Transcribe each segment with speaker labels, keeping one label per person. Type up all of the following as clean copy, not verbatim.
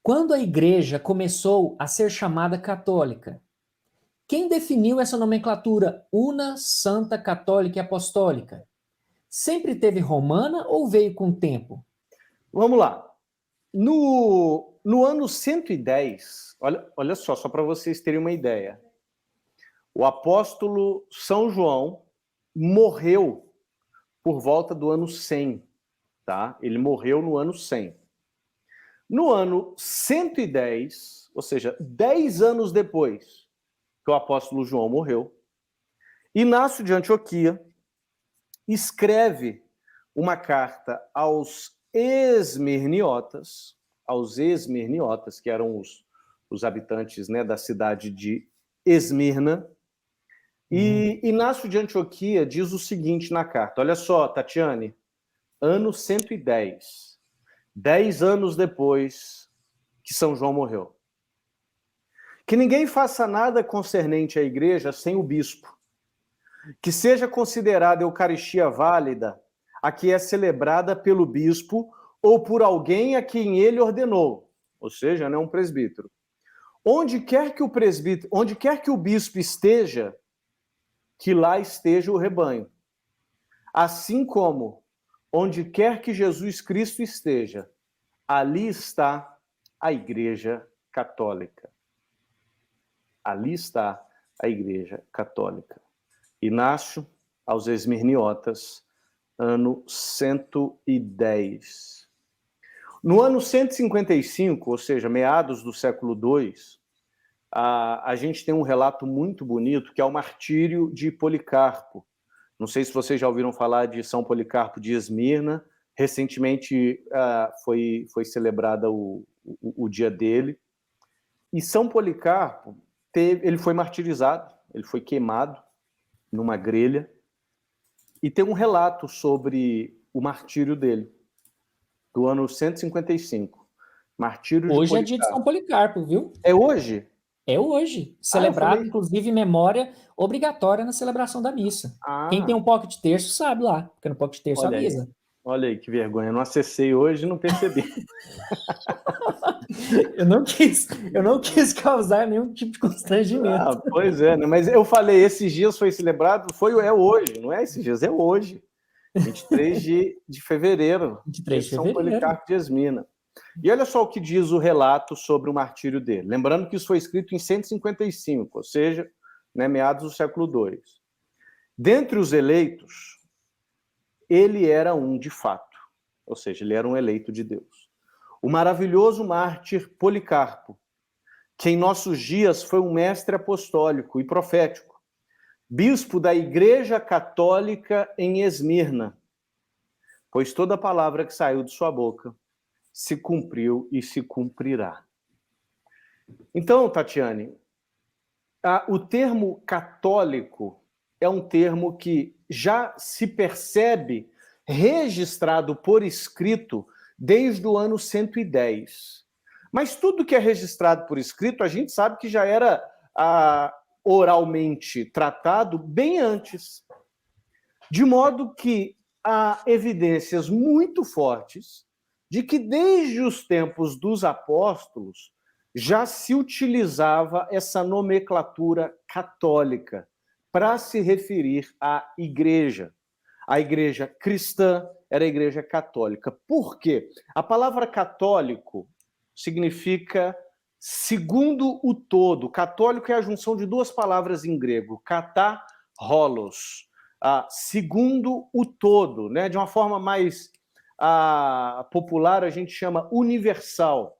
Speaker 1: Quando a igreja começou a ser chamada católica, quem definiu essa nomenclatura una, santa, católica e apostólica? Sempre teve romana ou veio com o tempo?
Speaker 2: Vamos lá. No ano 110, olha só para vocês terem uma ideia. O apóstolo São João morreu por volta do ano 100, tá? Ele morreu no ano 100. No ano 110, ou seja, 10 anos depois que o apóstolo João morreu, Inácio de Antioquia escreve uma carta aos esmirniotas, que eram os habitantes, né, da cidade de Esmirna. E Inácio de Antioquia diz o seguinte na carta, olha só, Tatiane, ano 110, 10 anos depois que São João morreu. Que ninguém faça nada concernente à igreja sem o bispo, que seja considerada a Eucaristia válida a que é celebrada pelo bispo ou por alguém a quem ele ordenou, ou seja, né, um presbítero. Onde quer que o bispo esteja, que lá esteja o rebanho. Assim como onde quer que Jesus Cristo esteja, ali está a Igreja Católica. Ali está a Igreja Católica. Inácio aos esmirniotas, ano 110. No ano 155, ou seja, meados do século II, a gente tem um relato muito bonito, que é o martírio de Policarpo. Não sei se vocês já ouviram falar de São Policarpo de Esmirna. Recentemente foi celebrado o dia dele. E São Policarpo, ele foi martirizado, ele foi queimado numa grelha. E tem um relato sobre o martírio dele, do ano 155. Martírio de
Speaker 1: Hoje é
Speaker 2: Policarpo.
Speaker 1: dia de São Policarpo, viu?
Speaker 2: É hoje?
Speaker 1: É hoje. Celebrado, inclusive, memória obrigatória na celebração da missa. Quem tem um pocket terço sabe lá, porque no pocket terço avisa.
Speaker 2: Olha aí que vergonha. Eu não acessei hoje e não percebi.
Speaker 1: Eu não quis causar nenhum tipo de constrangimento.
Speaker 2: Pois é, né? Mas eu falei, esses dias foi celebrado, é hoje, não é esses dias, é hoje. 23 de fevereiro.
Speaker 1: 23 de
Speaker 2: São
Speaker 1: fevereiro.
Speaker 2: Policarpo de Esmirna. E olha só o que diz o relato sobre o martírio dele. Lembrando que isso foi escrito em 155, ou seja, né, meados do século II. Dentre os eleitos, ele era um de fato, ou seja, ele era um eleito de Deus. O maravilhoso mártir Policarpo, que em nossos dias foi um mestre apostólico e profético, bispo da Igreja Católica em Esmirna, pois toda palavra que saiu de sua boca se cumpriu e se cumprirá. Então, Tatiane, o termo católico é um termo que já se percebe registrado por escrito desde o ano 110. Mas tudo que é registrado por escrito, a gente sabe que já era oralmente tratado bem antes. De modo que há evidências muito fortes de que desde os tempos dos apóstolos já se utilizava essa nomenclatura católica para se referir à igreja. A igreja cristã era a igreja católica. Por quê? A palavra católico significa segundo o todo. Católico é a junção de duas palavras em grego, katá, holos. Segundo o todo, né? De uma forma mais popular, a gente chama universal.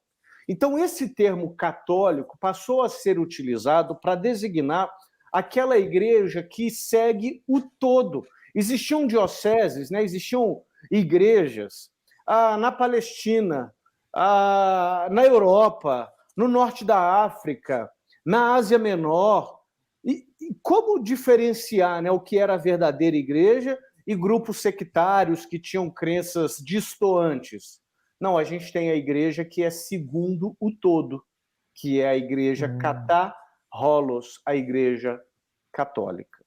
Speaker 2: Então, esse termo católico passou a ser utilizado para designar aquela igreja que segue o todo. Existiam dioceses, né? Existiam igrejas na Palestina, na Europa, no norte da África, na Ásia Menor. E como diferenciar, né, o que era a verdadeira igreja e grupos sectários que tinham crenças distoantes? Não, a gente tem a igreja que é segundo o todo, que é a igreja katá holos, a igreja católica.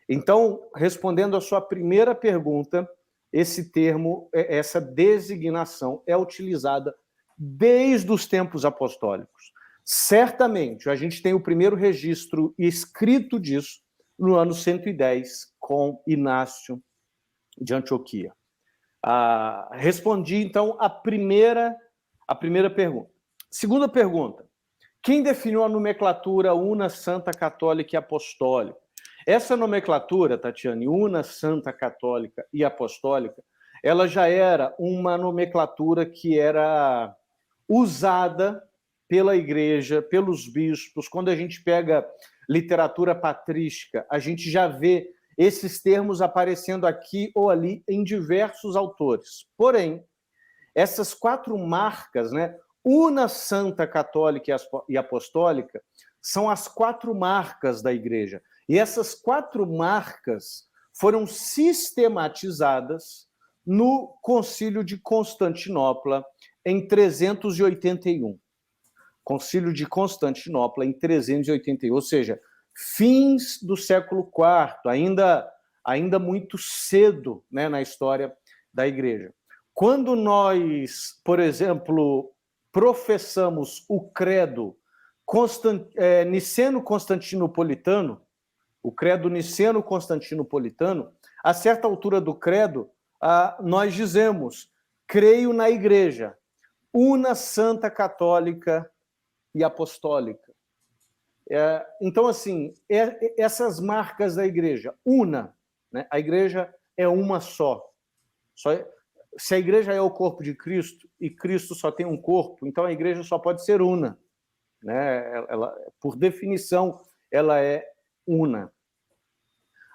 Speaker 2: Então, respondendo à sua primeira pergunta, esse termo, essa designação é utilizada desde os tempos apostólicos. Certamente, a gente tem o primeiro registro escrito disso no ano 110, com Inácio de Antioquia. Respondi, então, a primeira pergunta. Segunda pergunta. Quem definiu a nomenclatura una, santa, católica e apostólica? Essa nomenclatura, Tatiane, una, santa, católica e apostólica, ela já era uma nomenclatura que era usada pela igreja, pelos bispos. Quando a gente pega literatura patrística, a gente já vê esses termos aparecendo aqui ou ali em diversos autores. Porém, essas 4 marcas, né, una, santa, católica e apostólica, são as 4 marcas da igreja. E essas 4 marcas foram sistematizadas no Concílio de Constantinopla em 381. Concílio de Constantinopla em 381, ou seja, fins do século IV, ainda muito cedo, né, na história da igreja. Quando nós, por exemplo, professamos o credo niceno-constantinopolitano, o credo niceno-constantinopolitano, a certa altura do credo, nós dizemos: creio na igreja, una, santa, católica e apostólica. Então, assim, essas marcas da igreja, una, né? A igreja é uma só. Se a igreja é o corpo de Cristo e Cristo só tem um corpo, então a igreja só pode ser una, né? Ela, por definição, ela é una.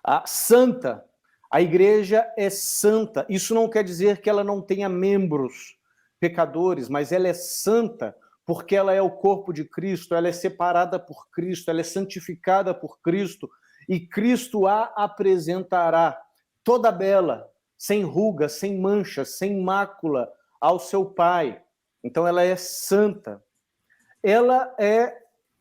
Speaker 2: A santa, a igreja é santa. Isso não quer dizer que ela não tenha membros pecadores, mas ela é santa porque ela é o corpo de Cristo, ela é separada por Cristo, ela é santificada por Cristo, e Cristo a apresentará toda bela, sem ruga, sem mancha, sem mácula, ao seu Pai. Então ela é santa. Ela é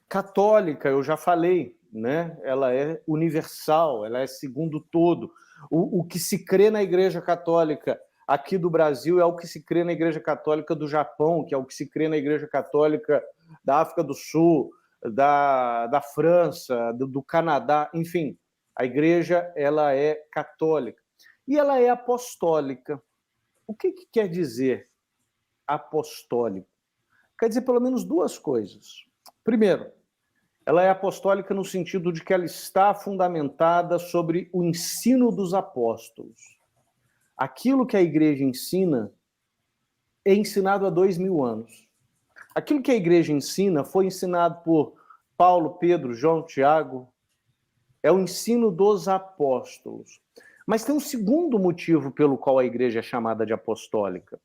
Speaker 2: católica, eu já falei, né? Ela é universal, ela é segundo todo. O que se crê na Igreja Católica aqui do Brasil é o que se crê na Igreja Católica do Japão, que é o que se crê na Igreja Católica da África do Sul, da França, do Canadá, enfim. A Igreja, ela é católica. E ela é apostólica. O que quer dizer apostólico? Quer dizer pelo menos 2 coisas. Primeiro, ela é apostólica no sentido de que ela está fundamentada sobre o ensino dos apóstolos. Aquilo que a igreja ensina é ensinado há 2000 anos. Aquilo que a igreja ensina foi ensinado por Paulo, Pedro, João, Tiago. É o ensino dos apóstolos. Mas tem um segundo motivo pelo qual a igreja é chamada de apostólica.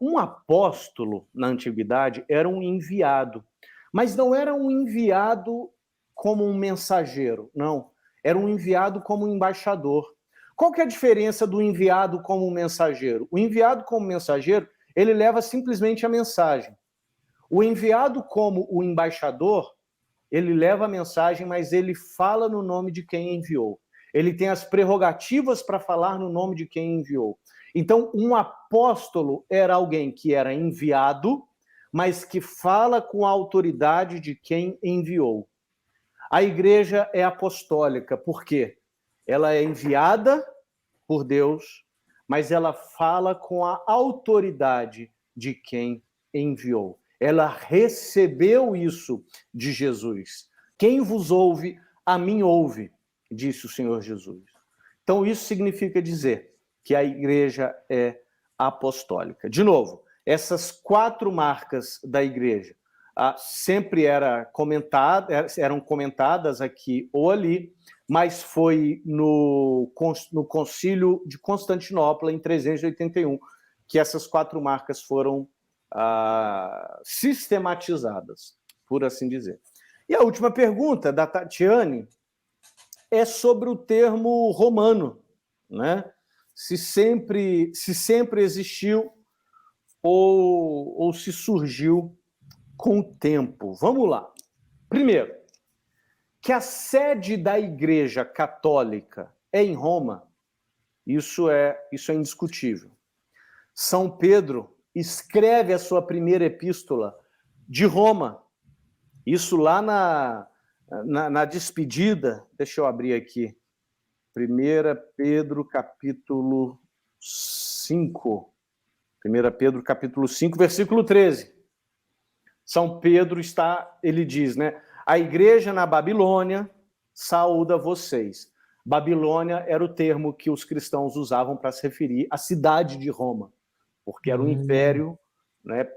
Speaker 2: Um apóstolo, na antiguidade, era um enviado. Mas não era um enviado como um mensageiro, não. Era um enviado como um embaixador. Qual que é a diferença do enviado como um mensageiro? O enviado como mensageiro, ele leva simplesmente a mensagem. O enviado como o embaixador, ele leva a mensagem, mas ele fala no nome de quem enviou. Ele tem as prerrogativas para falar no nome de quem enviou. Então, um apóstolo era alguém que era enviado, mas que fala com a autoridade de quem enviou. A igreja é apostólica, por quê? Ela é enviada por Deus, mas ela fala com a autoridade de quem enviou. Ela recebeu isso de Jesus. Quem vos ouve, a mim ouve, disse o Senhor Jesus. Então, isso significa dizer que a igreja é apostólica. De novo, essas 4 marcas da igreja sempre eram comentadas aqui ou ali, mas foi no Concílio de Constantinopla, em 381, que essas 4 marcas foram sistematizadas, por assim dizer. E a última pergunta da Tatiane é sobre o termo romano, né? Se sempre existiu ou se surgiu com o tempo. Vamos lá. Primeiro, que a sede da Igreja Católica é em Roma, isso é indiscutível. São Pedro escreve a sua primeira epístola de Roma. Isso lá na despedida, deixa eu abrir aqui, 1 Pedro capítulo 5, 1 Pedro capítulo 5, versículo 13. São Pedro ele diz, né? A igreja na Babilônia saúda vocês. Babilônia era o termo que os cristãos usavam para se referir à cidade de Roma, porque era um império, né,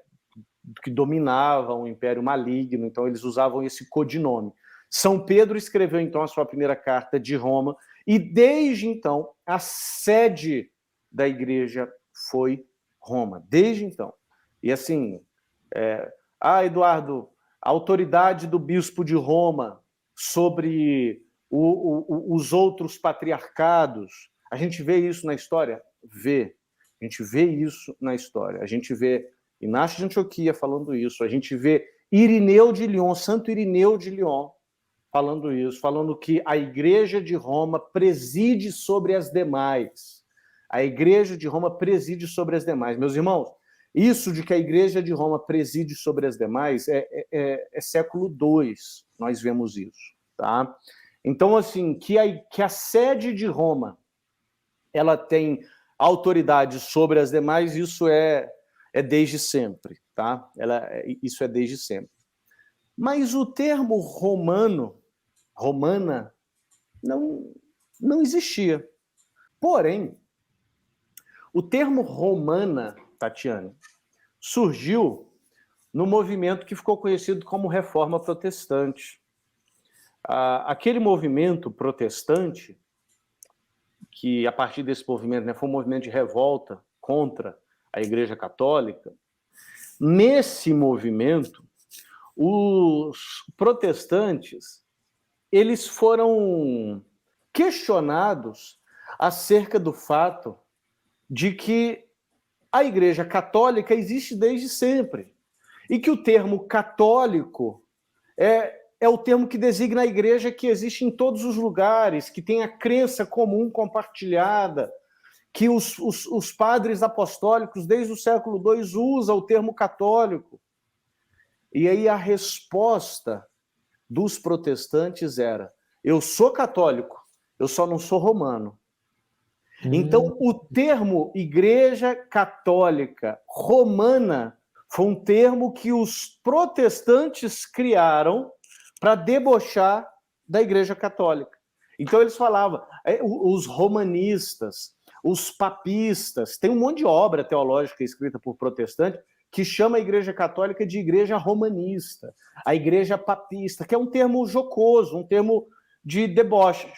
Speaker 2: que dominava, um império maligno, então eles usavam esse codinome. São Pedro escreveu então a sua primeira carta de Roma, e desde então a sede da igreja foi Roma, desde então. E assim, Eduardo, a autoridade do bispo de Roma sobre os outros patriarcados, a gente vê isso na história? Vê. A gente vê isso na história. A gente vê Inácio de Antioquia falando isso. A gente vê Irineu de Lyon, Santo Irineu de Lyon, falando isso, falando que a igreja de Roma preside sobre as demais. A igreja de Roma preside sobre as demais. Meus irmãos, isso de que a igreja de Roma preside sobre as demais é século II, nós vemos isso, tá? Então, assim, que a sede de Roma, ela tem autoridade sobre as demais, isso é desde sempre, tá? Isso é desde sempre. Mas o termo romana, não existia. Porém, o termo romana, Tatiane, surgiu no movimento que ficou conhecido como Reforma Protestante. Aquele movimento protestante, que a partir desse movimento, né, foi um movimento de revolta contra a Igreja Católica, nesse movimento, os protestantes, eles foram questionados acerca do fato de que a Igreja Católica existe desde sempre e que o termo católico é o termo que designa a igreja que existe em todos os lugares, que tem a crença comum compartilhada, que os padres apostólicos, desde o século II, usam o termo católico. E aí a resposta dos protestantes era: eu sou católico, eu só não sou romano. Então, o termo Igreja Católica Romana foi um termo que os protestantes criaram para debochar da Igreja Católica. Então, eles falavam, os romanistas, os papistas, tem um monte de obra teológica escrita por protestantes que chama a Igreja Católica de Igreja Romanista, a Igreja Papista, que é um termo jocoso, um termo de deboche.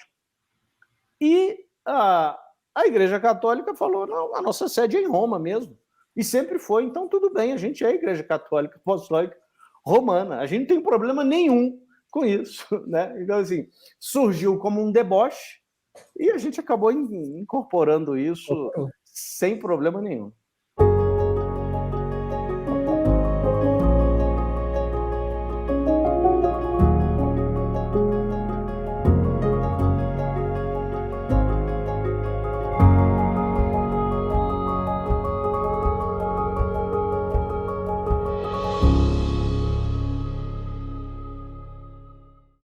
Speaker 2: E a Igreja Católica falou, não, a nossa sede é em Roma mesmo. E sempre foi, então tudo bem, a gente é a Igreja Católica Apostólica Romana. A gente não tem problema nenhum com isso, né? Então, assim, surgiu como um deboche e a gente acabou incorporando isso sem problema nenhum.